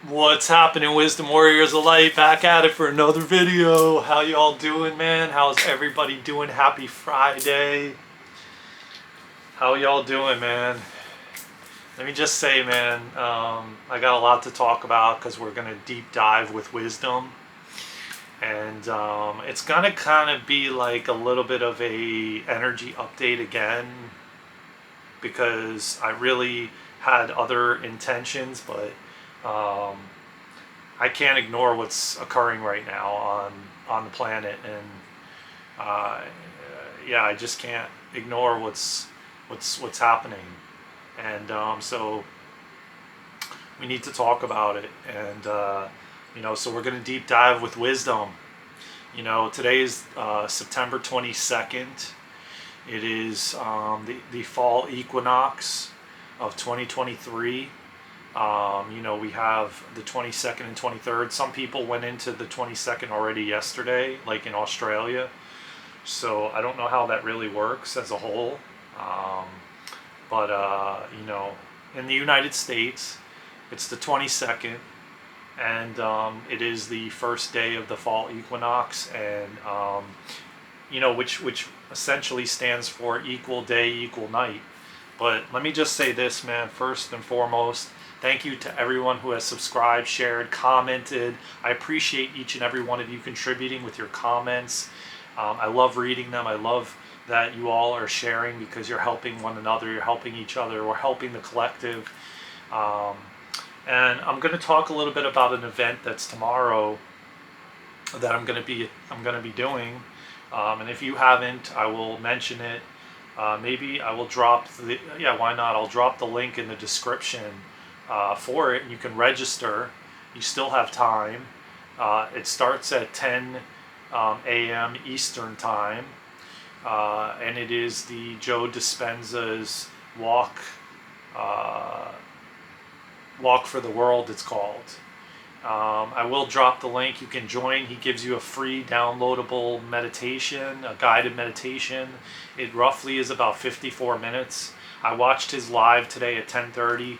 What's happening, Wisdom Warriors of Light? Back at it for another video. How y'all doing, man? How's everybody doing? Happy Friday. How y'all doing, man? Let me just say, man, I got a lot to talk about because we're going to deep dive with wisdom. And it's going to kind of be like a little bit of a energy update again, because I really had other intentions, but I can't ignore what's occurring right now on the planet, and uh, yeah, I just can't ignore what's happening, and so we need to talk about it, and so we're gonna deep dive with wisdom. Today is September 22nd. It is the fall equinox of 2023. We have the 22nd and 23rd. Some people went into the 22nd already yesterday, like in Australia. So I don't know how that really works as a whole. But in the United States, it's the 22nd, and it is the first day of the fall equinox, and which essentially stands for equal day, equal night. But let me just say this, man, first and foremost, thank you to everyone who has subscribed, shared, commented. I appreciate each and every one of you contributing with your comments. I love reading them. I love that you all are sharing, because you're helping one another, you're helping each other, we're helping the collective. And I'm going to talk a little bit about an event that's tomorrow that I'm going to be doing. And if you haven't, I will mention it. Maybe I will drop why not? I'll drop the link in the description for it, and you can register. You still have time. It starts at 10 a.m. Eastern time, and it is the Joe Dispenza's Walk for the World, it's called. I will drop the link. You can join. He gives you a free downloadable meditation, a guided meditation. It roughly is about 54 minutes. I watched his live today at 10:30,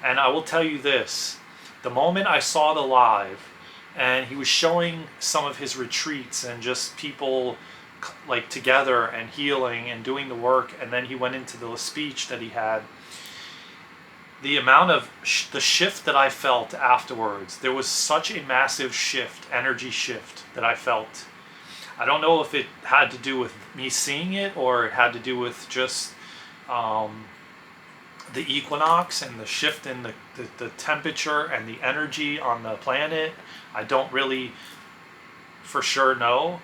and I will tell you this. The moment I saw the live, and he was showing some of his retreats and just people like together and healing and doing the work, and then he went into the speech that he had, the amount of the shift that I felt afterwards, there was such a massive shift, energy shift that I felt. I don't know if it had to do with me seeing it, or it had to do with just the equinox and the shift in the temperature and the energy on the planet. I don't really for sure know,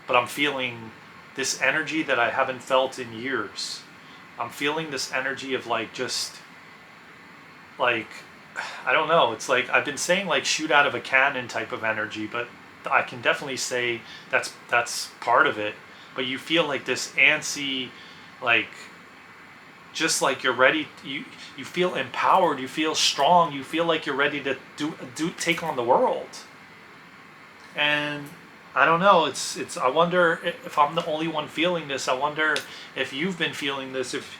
but I'm feeling this energy that I haven't felt in years. I'm feeling this energy of I don't know, it's like I've been saying, like, shoot out of a cannon type of energy, but I can definitely say that's part of it. But you feel like this antsy, like, just like you're ready, you feel empowered, you feel strong, you feel like you're ready to take on the world. And I don't know, it's I wonder if I'm the only one feeling this. I wonder if you've been feeling this. If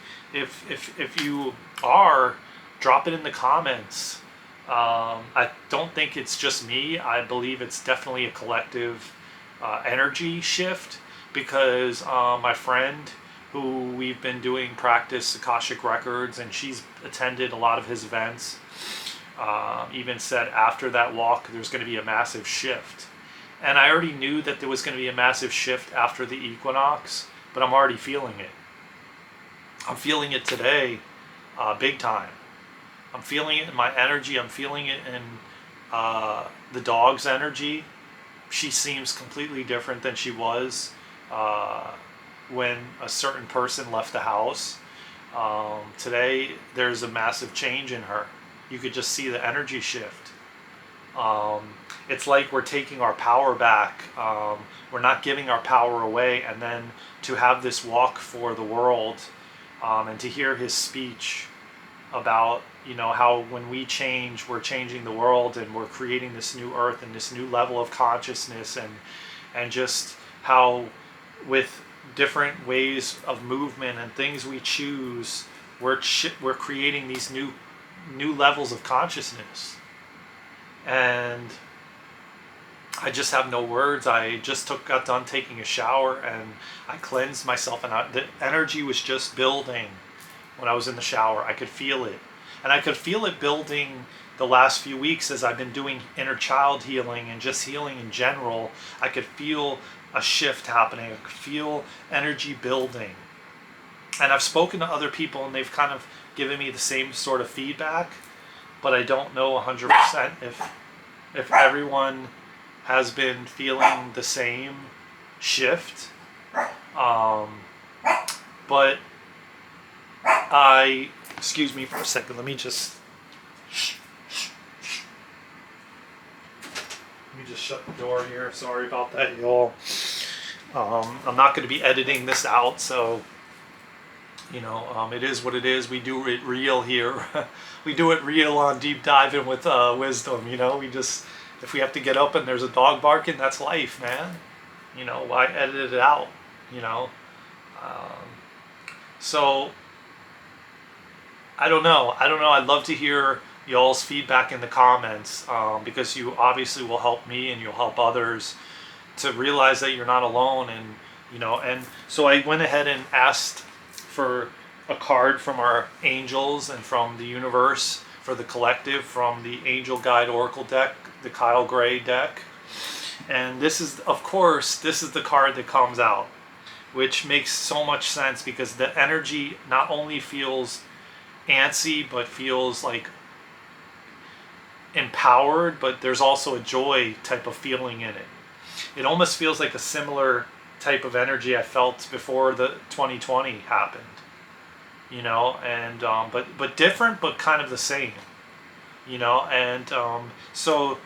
you are, drop it in the comments. I don't think it's just me. I believe it's definitely a collective energy shift, because my friend who we've been doing practice Akashic Records, and she's attended a lot of his events, even said after that walk there's going to be a massive shift. And I already knew that there was going to be a massive shift after the equinox, but I'm already feeling it. I'm feeling it today, big time. I'm feeling it in my energy. I'm feeling it in the dog's energy. She seems completely different than she was when a certain person left the house. Today, there's a massive change in her. You could just see the energy shift. It's like we're taking our power back. We're not giving our power away. And then to have this walk for the world, and to hear his speech about how when we change, we're changing the world, and we're creating this new earth and this new level of consciousness, and just how with different ways of movement and things we choose, we're creating these new levels of consciousness. And I just have no words. I just got done taking a shower, and I cleansed myself, and the energy was just building when I was in the shower. I could feel it. And I could feel it building the last few weeks as I've been doing inner child healing and just healing in general. I could feel a shift happening. I could feel energy building. And I've spoken to other people, and they've kind of given me the same sort of feedback, but I don't know 100% if everyone has been feeling the same shift. But excuse me for a second, let me just shut the door here. Sorry about that, y'all. I'm not going to be editing this out, so it is what it is. We do it real here. We do it real on Deep Diving with Wisdom. We just, if we have to get up and there's a dog barking, that's life, man. Why edit it out? So I don't know. I'd love to hear y'all's feedback in the comments, because you obviously will help me and you'll help others to realize that you're not alone. And so I went ahead and asked for a card from our angels and from the universe for the collective, from the Angel Guide Oracle deck, the Kyle Gray deck. And this is, of course, the card that comes out, which makes so much sense because the energy not only feels antsy, but feels like empowered, but there's also a joy type of feeling in it. It almost feels like a similar type of energy I felt before the 2020 happened, and but different, but kind of the same, and so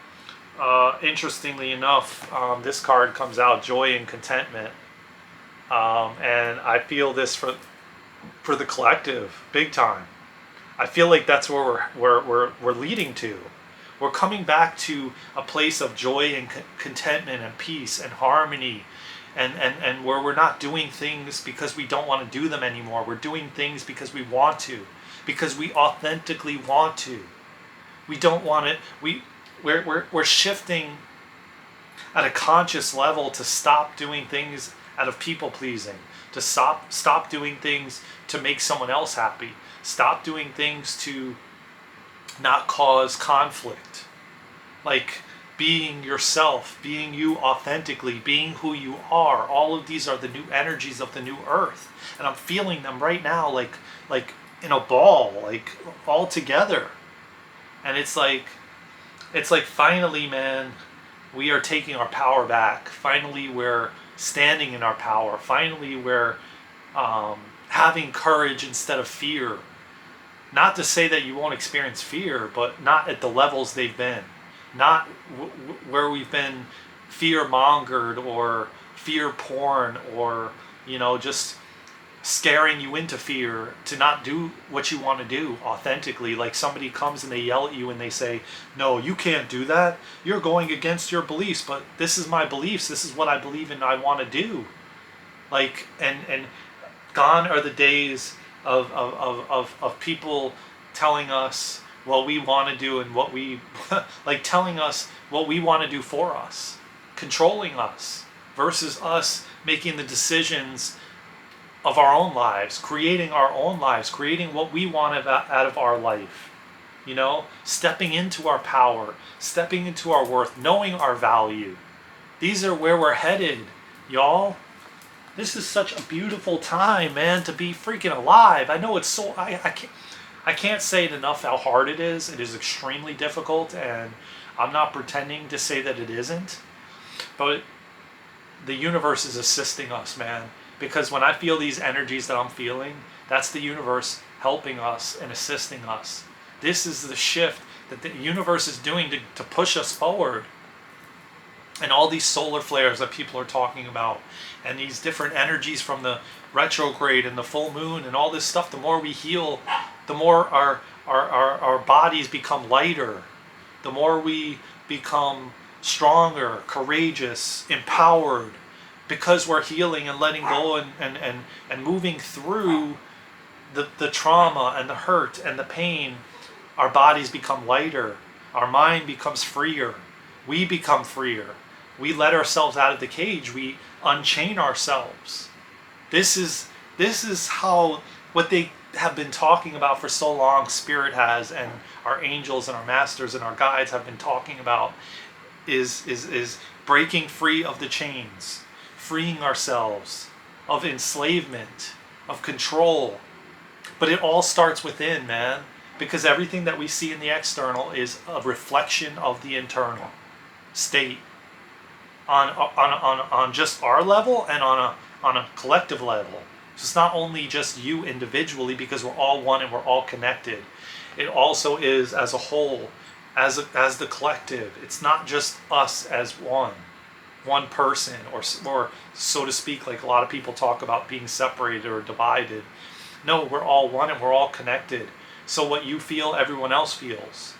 interestingly enough, this card comes out, joy and contentment, and I feel this for the collective big time. I feel like that's where we're leading to. We're coming back to a place of joy and contentment and peace and harmony, and where we're not doing things because we don't want to do them anymore. We're doing things because we want to, because we authentically want to. We don't want it. We're shifting at a conscious level to stop doing things out of people pleasing, to stop doing things to make someone else happy, stop doing things to not cause conflict, like being yourself, being you authentically, being who you are. All of these are the new energies of the new earth, and I'm feeling them right now, like in a ball, like all together. And it's like finally, man, we are taking our power back. Finally, we're standing in our power. Finally, we're having courage instead of fear. Not to say that you won't experience fear, but not at the levels they've been. Not where we've been fear-mongered or fear porn, or just scaring you into fear to not do what you want to do authentically. Like somebody comes and they yell at you and they say, no, you can't do that, you're going against your beliefs. But this is my beliefs, this is what I believe in, I want to do. Like, and gone are the days of people telling us what we want to do and what we like, telling us what we want to do for us, controlling us, versus us making the decisions of our own lives, creating our own lives, creating what we want out of our life, stepping into our power, stepping into our worth, knowing our value. These are where we're headed, y'all. This is such a beautiful time, man, to be freaking alive. I know it's so, I can't say it enough how hard it is. It is extremely difficult, and I'm not pretending to say that it isn't. But the universe is assisting us, man. Because when I feel these energies that I'm feeling, that's the universe helping us and assisting us. This is the shift that the universe is doing to push us forward. And all these solar flares that people are talking about, and these different energies from the retrograde and the full moon and all this stuff, the more we heal, the more our bodies become lighter, the more we become stronger, courageous, empowered, because we're healing and letting go and moving through the trauma and the hurt and the pain. Our bodies become lighter. Our mind becomes freer. We become freer. We let ourselves out of the cage. We unchain ourselves. This is how what they have been talking about for so long, Spirit has, and our angels and our masters and our guides have been talking about, is breaking free of the chains, freeing ourselves of enslavement, of control. But it all starts within, man, because everything that we see in the external is a reflection of the internal state on just our level and on a collective level. So it's not only just you individually, because we're all one and we're all connected. It also is as a whole, as the collective. It's not just us as one person, or so to speak, like a lot of people talk about being separated or divided. No, we're all one and we're all connected. So what you feel, everyone else feels.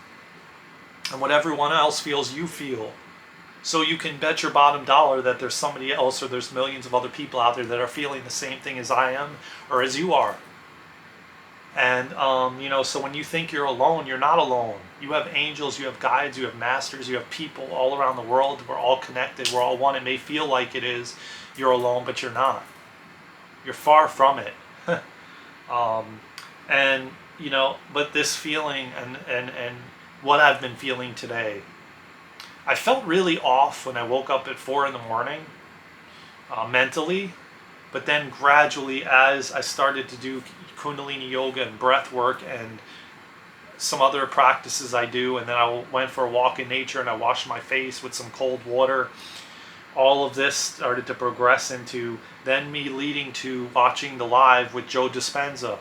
And what everyone else feels, you feel. So you can bet your bottom dollar that there's somebody else, or there's millions of other people out there that are feeling the same thing as I am or as you are. And, so when you think you're alone, you're not alone. You have angels, you have guides, you have masters, you have people all around the world. We're all connected. We're all one. It may feel like it is, you're alone, but you're not. You're far from it. But this feeling and what I've been feeling today, I felt really off when I woke up at 4 a.m, mentally, but then gradually, as I started to do Kundalini yoga and breath work and some other practices I do, and then I went for a walk in nature and I washed my face with some cold water, all of this started to progress into then me leading to watching the live with Joe Dispenza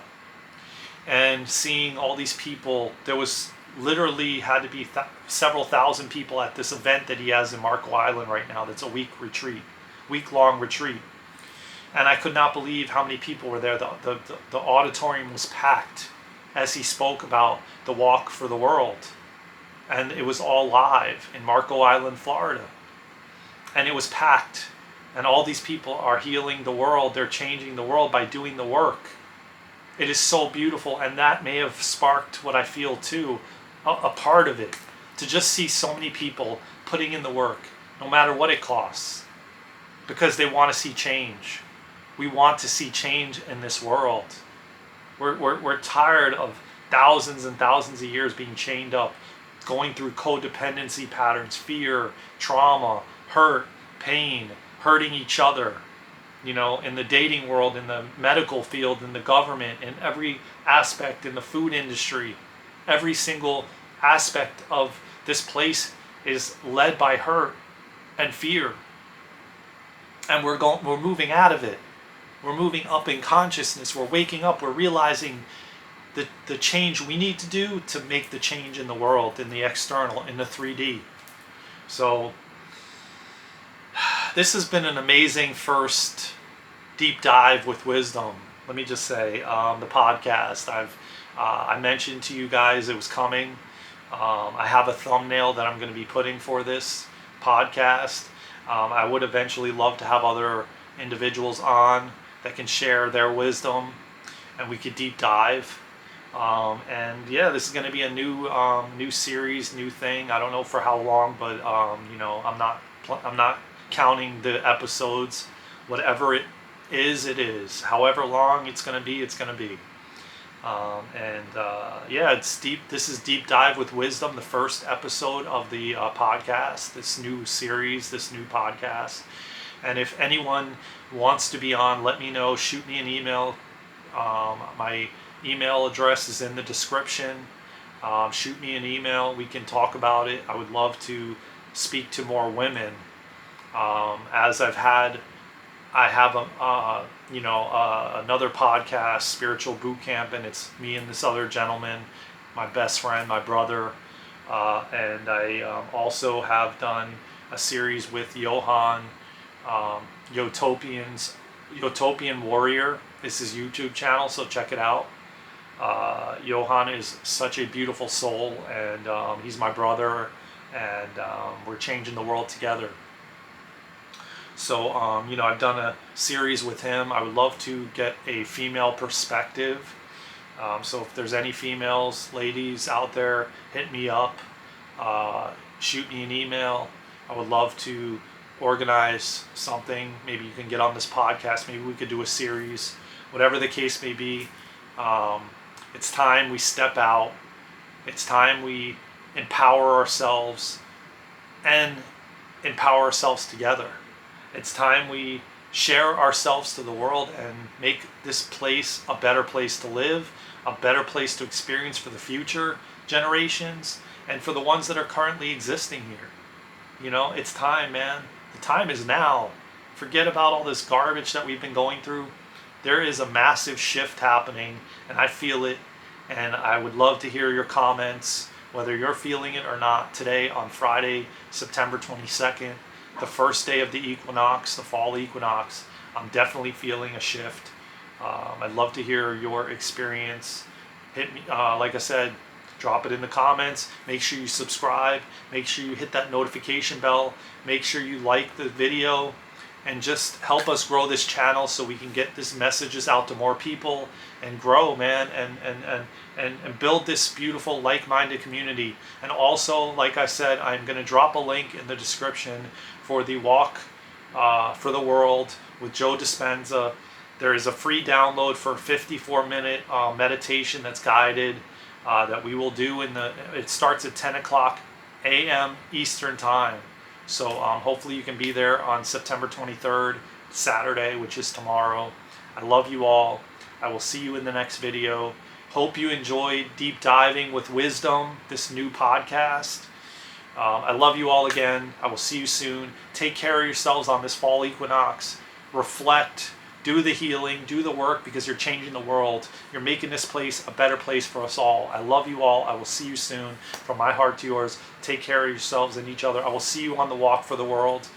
and seeing all these people. There was literally had to be several thousand people at this event that he has in Marco Island right now. That's a week-long retreat. And I could not believe how many people were there. The auditorium was packed as he spoke about the walk for the world. And it was all live in Marco Island, Florida. And it was packed. And all these people are healing the world. They're changing the world by doing the work. It is so beautiful. And that may have sparked what I feel too, a part of it. To just see so many people putting in the work, no matter what it costs. Because they want to see change. We want to see change in this world. We're tired of thousands and thousands of years being chained up, going through codependency patterns, fear, trauma, hurt, pain, hurting each other. In the dating world, in the medical field, in the government, in every aspect, in the food industry, every single aspect of this place is led by hurt and fear. And we're moving out of it. We're moving up in consciousness. We're waking up. We're realizing the change we need to do to make the change in the world, in the external, in the 3D. So this has been an amazing first deep dive with wisdom. Let me just say, the podcast. I mentioned to you guys it was coming. I have a thumbnail that I'm going to be putting for this podcast. I would eventually love to have other individuals on that can share their wisdom, and we could deep dive. This is going to be a new series, new thing. I don't know for how long, but I'm not counting the episodes. Whatever it is, it is. However long it's going to be, it's going to be. It's deep. This is Deep Dive with Wisdom, the first episode of the podcast, this new series, this new podcast. And if anyone wants to be on, let me know. Shoot me an email. My email address is in the description. Shoot me an email. We can talk about it. I would love to speak to more women. As I have another podcast, Spiritual Boot Camp, and it's me and this other gentleman, my best friend, my brother, and I also have done a series with Johan, Utopian Warrior. This is YouTube channel, so check it out. Johan is such a beautiful soul, and he's my brother, and we're changing the world together. So, I've done a series with him. I would love to get a female perspective. So if there's any females, ladies out there, hit me up. shoot me an email. I would love to organize something. Maybe you can get on this podcast. Maybe we could do a series. Whatever the case may be, it's time we step out. It's time we empower ourselves and empower ourselves together. It's time we share ourselves to the world and make this place a better place to live, a better place to experience for the future generations, and for the ones that are currently existing here. You know, it's time, man. The time is now. Forget about all this garbage that we've been going through. There is a massive shift happening, and I feel it, and I would love to hear your comments, whether you're feeling it or not, today on Friday, September 22nd, the first day of the equinox, the fall equinox. I'm definitely feeling a shift. I'd love to hear your experience. Hit me, like I said, drop it in the comments. Make sure you subscribe. Make sure you hit that notification bell. Make sure you like the video, and just help us grow this channel so we can get this messages out to more people and grow, man, and build this beautiful like-minded community. And also, like I said, I'm going to drop a link in the description for the Walk for the World with Joe Dispenza. There is a free download for a 54-minute meditation that's guided that we will do it starts at 10 o'clock a.m. Eastern time. So hopefully you can be there on September 23rd, Saturday, which is tomorrow. I love you all. I will see you in the next video. Hope you enjoyed Deep Diving with Wisdom, this new podcast. I love you all again. I will see you soon. Take care of yourselves on this fall equinox. Reflect. Do the healing. Do the work, because you're changing the world. You're making this place a better place for us all. I love you all. I will see you soon. From my heart to yours. Take care of yourselves and each other. I will see you on the Walk for the World.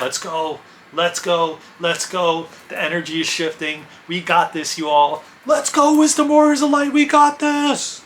Let's go. Let's go. Let's go. The energy is shifting. We got this, you all. Let's go, Wisdom Warriors of Light. We got this.